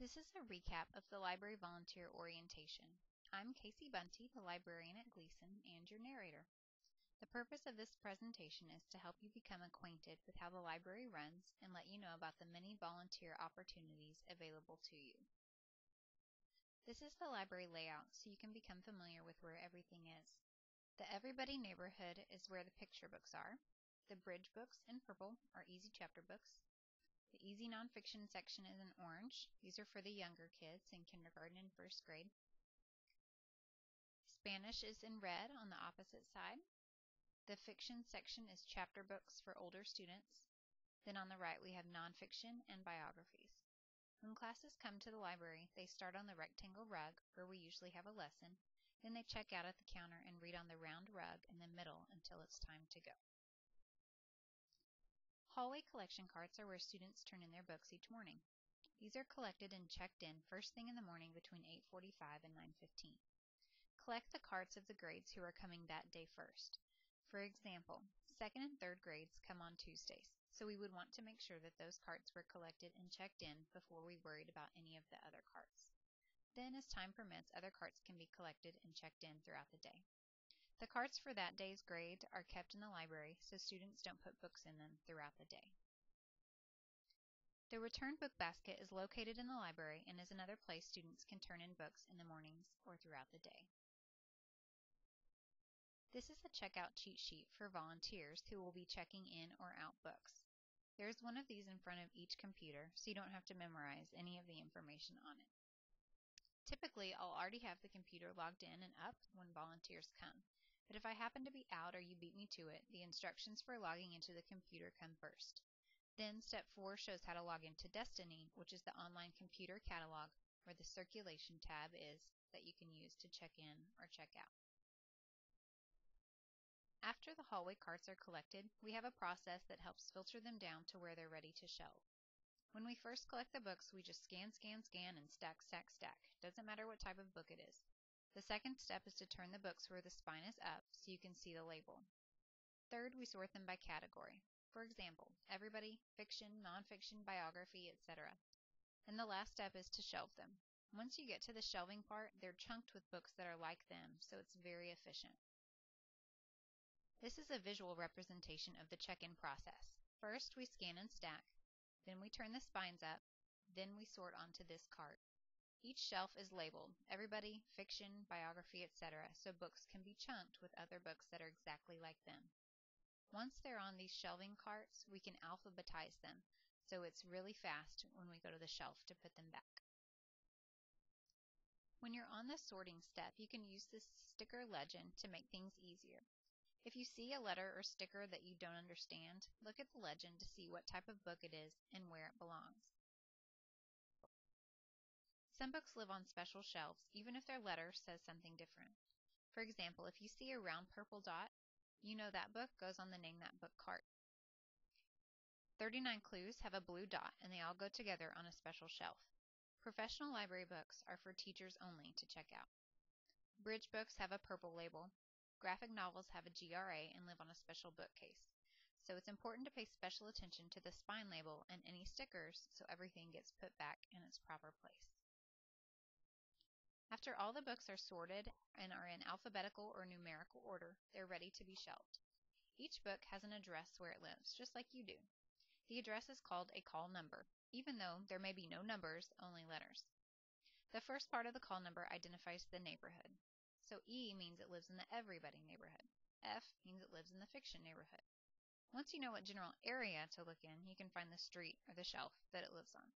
This is a recap of the Library Volunteer Orientation. I'm Casey Bunty, the librarian at Gleason, and your narrator. The purpose of this presentation is to help you become acquainted with how the library runs and let you know about the many volunteer opportunities available to you. This is the library layout so you can become familiar with where everything is. The Everybody neighborhood is where the picture books are. The bridge books in purple are easy chapter books. The easy nonfiction section is in orange. These are for the younger kids in kindergarten and first grade. Spanish is in red on the opposite side. The fiction section is chapter books for older students. Then on the right we have nonfiction and biographies. When classes come to the library, they start on the rectangle rug, where we usually have a lesson. Then they check out at the counter and read on the round rug in the middle until it's time to go. Hallway collection carts are where students turn in their books each morning. These are collected and checked in first thing in the morning between 8:45 and 9:15. Collect the carts of the grades who are coming that day first. For example, 2nd and 3rd grades come on Tuesdays, so we would want to make sure that those carts were collected and checked in before we worried about any of the other carts. Then, as time permits, other carts can be collected and checked in throughout the day. The carts for that day's grade are kept in the library so students don't put books in them throughout the day. The return book basket is located in the library and is another place students can turn in books in the mornings or throughout the day. This is the checkout cheat sheet for volunteers who will be checking in or out books. There is one of these in front of each computer, so you don't have to memorize any of the information on it. Typically, I'll already have the computer logged in and up when volunteers come. But if I happen to be out or you beat me to it, the instructions for logging into the computer come first. Then step 4 shows how to log into Destiny, which is the online computer catalog where the circulation tab is that you can use to check in or check out. After the hallway carts are collected, we have a process that helps filter them down to where they're ready to shelve. When we first collect the books, we just scan, and stack. Doesn't matter what type of book it is. The second step is to turn the books where the spine is up so you can see the label. Third, we sort them by category. For example, everybody, fiction, nonfiction, biography, etc. And the last step is to shelve them. Once you get to the shelving part, they're chunked with books that are like them, so it's very efficient. This is a visual representation of the check-in process. First, we scan and stack. Then we turn the spines up. Then we sort onto this cart. Each shelf is labeled everybody, fiction, biography, etc., so books can be chunked with other books that are exactly like them. Once they're on these shelving carts, we can alphabetize them, so it's really fast when we go to the shelf to put them back. When you're on the sorting step, you can use this sticker legend to make things easier. If you see a letter or sticker that you don't understand, look at the legend to see what type of book it is and where it belongs. Some books live on special shelves, even if their letter says something different. For example, if you see a round purple dot, you know that book goes on the Name That Book cart. 39 Clues have a blue dot, and they all go together on a special shelf. Professional library books are for teachers only to check out. Bridge books have a purple label. Graphic novels have a GRA and live on a special bookcase. So it's important to pay special attention to the spine label and any stickers so everything gets put back in its proper place. After all the books are sorted and are in alphabetical or numerical order, they're ready to be shelved. Each book has an address where it lives, just like you do. The address is called a call number, even though there may be no numbers, only letters. The first part of the call number identifies the neighborhood. So E means it lives in the everybody neighborhood. F means it lives in the fiction neighborhood. Once you know what general area to look in, you can find the street or the shelf that it lives on.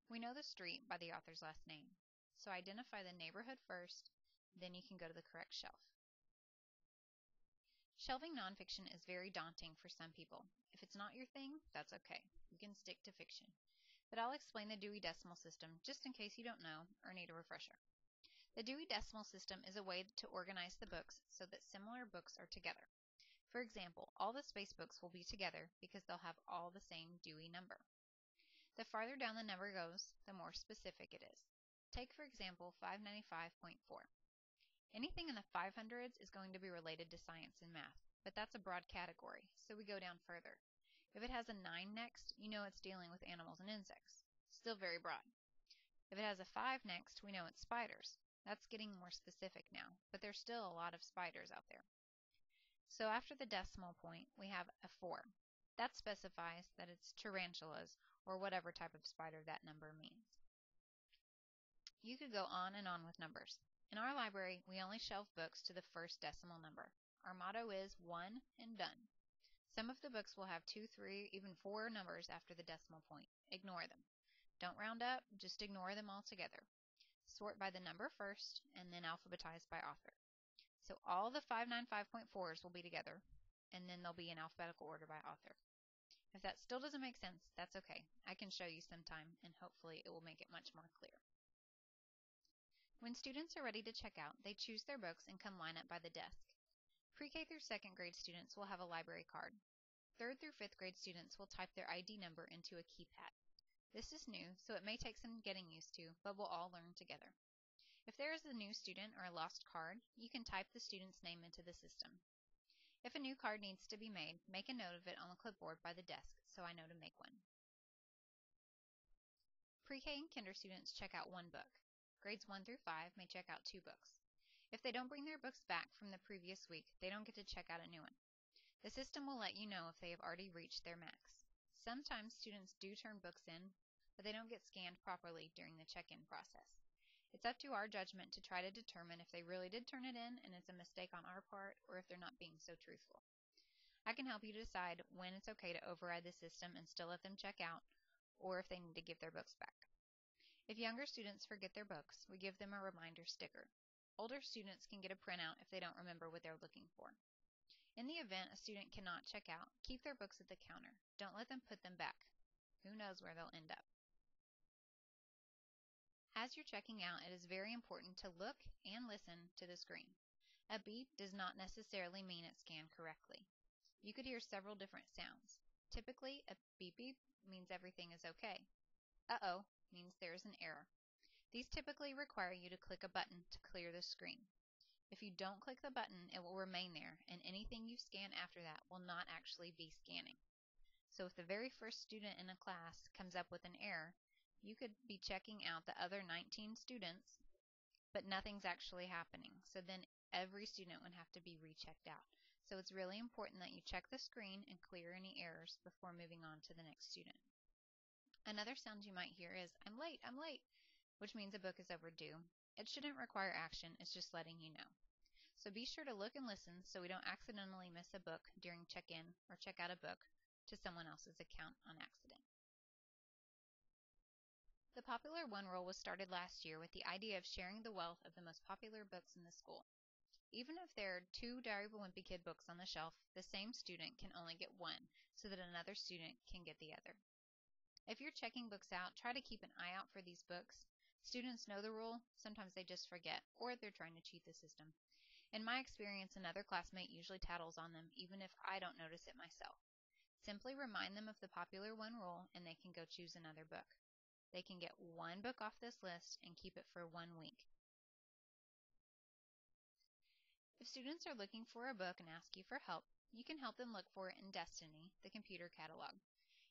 We know the street by the author's last name. So identify the neighborhood first, then you can go to the correct shelf. Shelving nonfiction is very daunting for some people. If it's not your thing, that's okay. You can stick to fiction. But I'll explain the Dewey Decimal System just in case you don't know or need a refresher. The Dewey Decimal System is a way to organize the books so that similar books are together. For example, all the space books will be together because they'll have all the same Dewey number. The farther down the number goes, the more specific it is. Take, for example, 595.4. Anything in the 500s is going to be related to science and math, but that's a broad category, so we go down further. If it has a 9 next, you know it's dealing with animals and insects. Still very broad. If it has a 5 next, we know it's spiders. That's getting more specific now, but there's still a lot of spiders out there. So after the decimal point, we have a 4. That specifies that it's tarantulas, or whatever type of spider that number means. You could go on and on with numbers. In our library, we only shelve books to the first decimal number. Our motto is 1 and done. Some of the books will have 2, 3, even 4 numbers after the decimal point. Ignore them. Don't round up, just ignore them altogether. Sort by the number first, and then alphabetize by author. So all the 595.4s will be together, and then they'll be in alphabetical order by author. If that still doesn't make sense, that's okay. I can show you sometime, and hopefully it will make it much more clear. When students are ready to check out, they choose their books and come line up by the desk. Pre-K through 2nd grade students will have a library card. 3rd through 5th grade students will type their ID number into a keypad. This is new, so it may take some getting used to, but we'll all learn together. If there is a new student or a lost card, you can type the student's name into the system. If a new card needs to be made, make a note of it on the clipboard by the desk so I know to make one. Pre-K and kinder students check out 1 book. Grades 1 through 5 may check out 2 books. If they don't bring their books back from the previous week, they don't get to check out a new one. The system will let you know if they have already reached their max. Sometimes students do turn books in, but they don't get scanned properly during the check-in process. It's up to our judgment to try to determine if they really did turn it in and it's a mistake on our part, or if they're not being so truthful. I can help you decide when it's okay to override the system and still let them check out, or if they need to give their books back. If younger students forget their books, we give them a reminder sticker. Older students can get a printout if they don't remember what they're looking for. In the event a student cannot check out, keep their books at the counter. Don't let them put them back. Who knows where they'll end up? As you're checking out, it is very important to look and listen to the screen. A beep does not necessarily mean it's scanned correctly. You could hear several different sounds. Typically, a beep beep means everything is okay. Uh-oh means there is an error. These typically require you to click a button to clear the screen. If you don't click the button, it will remain there, and anything you scan after that will not actually be scanning. So if the very first student in a class comes up with an error, you could be checking out the other 19 students, but nothing's actually happening. So then every student would have to be rechecked out. So it's really important that you check the screen and clear any errors before moving on to the next student. Another sound you might hear is, I'm late, which means a book is overdue. It shouldn't require action, it's just letting you know. So be sure to look and listen so we don't accidentally miss a book during check-in or check out a book to someone else's account on accident. The Popular One Rule was started last year with the idea of sharing the wealth of the most popular books in the school. Even if there are 2 Diary of a Wimpy Kid books on the shelf, the same student can only get one, so that another student can get the other. If you're checking books out, try to keep an eye out for these books. Students know the rule, sometimes they just forget, or they're trying to cheat the system. In my experience, another classmate usually tattles on them, even if I don't notice it myself. Simply remind them of the Popular One Rule, and they can go choose another book. They can get 1 book off this list and keep it for 1 week. If students are looking for a book and ask you for help, you can help them look for it in Destiny, the computer catalog.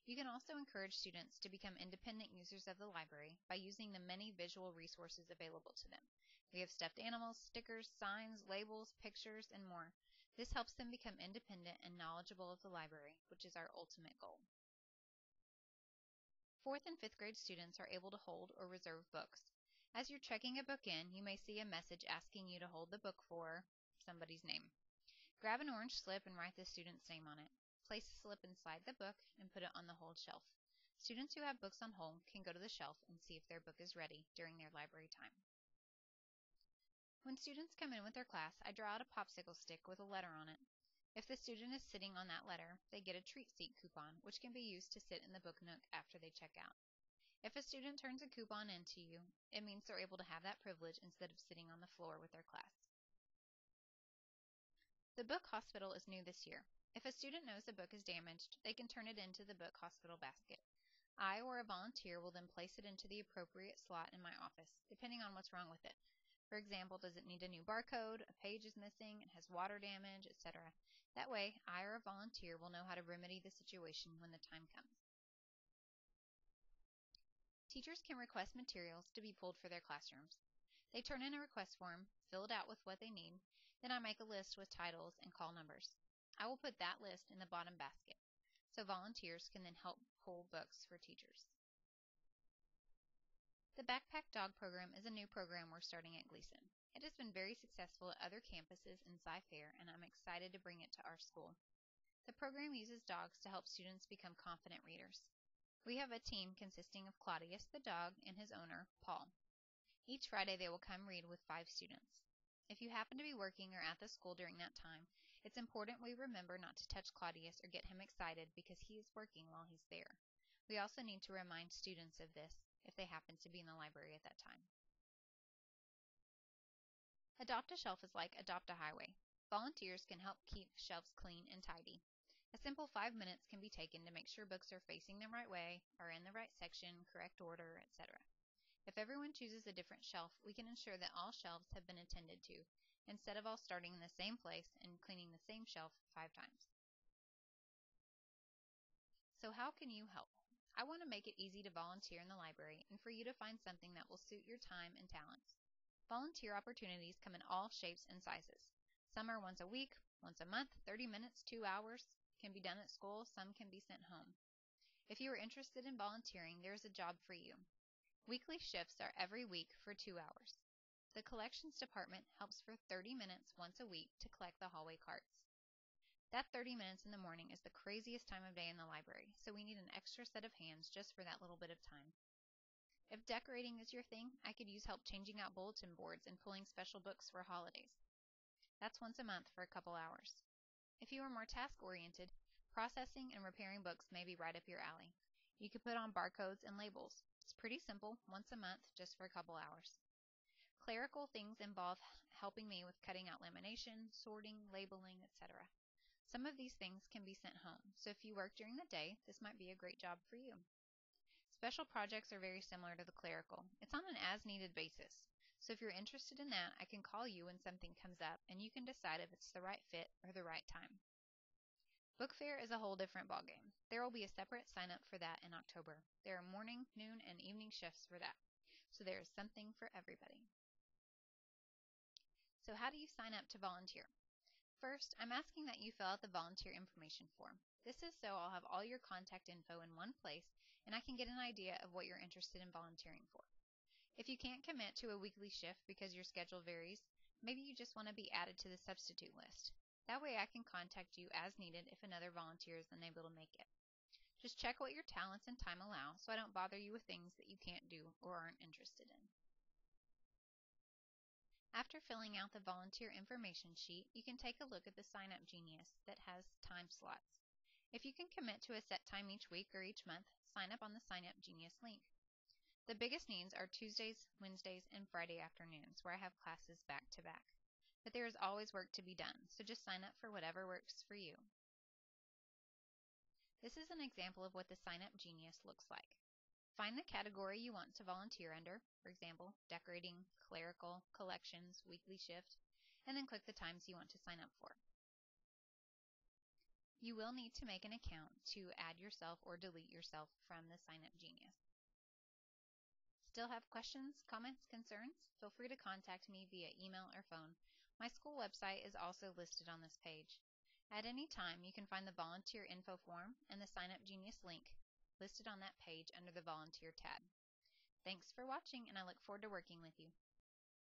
You can also encourage students to become independent users of the library by using the many visual resources available to them. We have stuffed animals, stickers, signs, labels, pictures, and more. This helps them become independent and knowledgeable of the library, which is our ultimate goal. 4th and 5th grade students are able to hold or reserve books. As you're checking a book in, you may see a message asking you to hold the book for somebody's name. Grab an orange slip and write the student's name on it. Place the slip inside the book and put it on the hold shelf. Students who have books on hold can go to the shelf and see if their book is ready during their library time. When students come in with their class, I draw out a popsicle stick with a letter on it. If the student is sitting on that letter, they get a treat seat coupon, which can be used to sit in the book nook after they check out. If a student turns a coupon into you, it means they're able to have that privilege instead of sitting on the floor with their class. The book hospital is new this year. If a student knows a book is damaged, they can turn it into the book hospital basket. I or a volunteer will then place it into the appropriate slot in my office, depending on what's wrong with it. For example, does it need a new barcode, a page is missing, it has water damage, etc. That way, I or a volunteer will know how to remedy the situation when the time comes. Teachers can request materials to be pulled for their classrooms. They turn in a request form, fill it out with what they need, then I make a list with titles and call numbers. I will put that list in the bottom basket, so volunteers can then help pull books for teachers. The Backpack Dog Program is a new program we're starting at Gleason. It has been very successful at other campuses in Cy-Fair, and I'm excited to bring it to our school. The program uses dogs to help students become confident readers. We have a team consisting of Claudius the dog and his owner, Paul. Each Friday they will come read with 5 students. If you happen to be working or at the school during that time, it's important we remember not to touch Claudius or get him excited because he is working while he's there. We also need to remind students of this if they happen to be in the library at that time. Adopt a Shelf is like Adopt a Highway. Volunteers can help keep shelves clean and tidy. A simple 5 minutes can be taken to make sure books are facing the right way, are in the right section, correct order, etc. If everyone chooses a different shelf, we can ensure that all shelves have been attended to, instead of all starting in the same place and cleaning the same shelf 5 times. So how can you help? I want to make it easy to volunteer in the library and for you to find something that will suit your time and talents. Volunteer opportunities come in all shapes and sizes. Some are once a week, once a month, 30 minutes, 2 hours, can be done at school, some can be sent home. If you are interested in volunteering, there is a job for you. Weekly shifts are every week for 2 hours. The collections department helps for 30 minutes once a week to collect the hallway carts. That 30 minutes in the morning is the craziest time of day in the library, so we need an extra set of hands just for that little bit of time. If decorating is your thing, I could use help changing out bulletin boards and pulling special books for holidays. That's once a month for a couple hours. If you are more task-oriented, processing and repairing books may be right up your alley. You could put on barcodes and labels. It's pretty simple, once a month, just for a couple hours. Clerical things involve helping me with cutting out lamination, sorting, labeling, etc. Some of these things can be sent home, so if you work during the day, this might be a great job for you. Special projects are very similar to the clerical. It's on an as-needed basis. So if you're interested in that, I can call you when something comes up, and you can decide if it's the right fit or the right time. Book Fair is a whole different ballgame. There will be a separate sign-up for that in October. There are morning, noon, and evening shifts for that. So there is something for everybody. So how do you sign up to volunteer? First, I'm asking that you fill out the volunteer information form. This is so I'll have all your contact info in one place, and I can get an idea of what you're interested in volunteering for. If you can't commit to a weekly shift because your schedule varies, maybe you just want to be added to the substitute list. That way I can contact you as needed if another volunteer is unable to make it. Just check what your talents and time allow so I don't bother you with things that you can't do or aren't interested in. After filling out the volunteer information sheet, you can take a look at the Sign Up Genius that has time slots. If you can commit to a set time each week or each month, sign up on the Sign Up Genius link. The biggest needs are Tuesdays, Wednesdays, and Friday afternoons, where I have classes back to back. But there is always work to be done, so just sign up for whatever works for you. This is an example of what the Sign Up Genius looks like. Find the category you want to volunteer under, for example, decorating, clerical, collections, weekly shift, and then click the times you want to sign up for. You will need to make an account to add yourself or delete yourself from the Sign Up Genius. Still have questions, comments, concerns? Feel free to contact me via email or phone. My school website is also listed on this page. At any time, you can find the volunteer info form and the Sign Up Genius link listed on that page under the volunteer tab. Thanks for watching, and I look forward to working with you.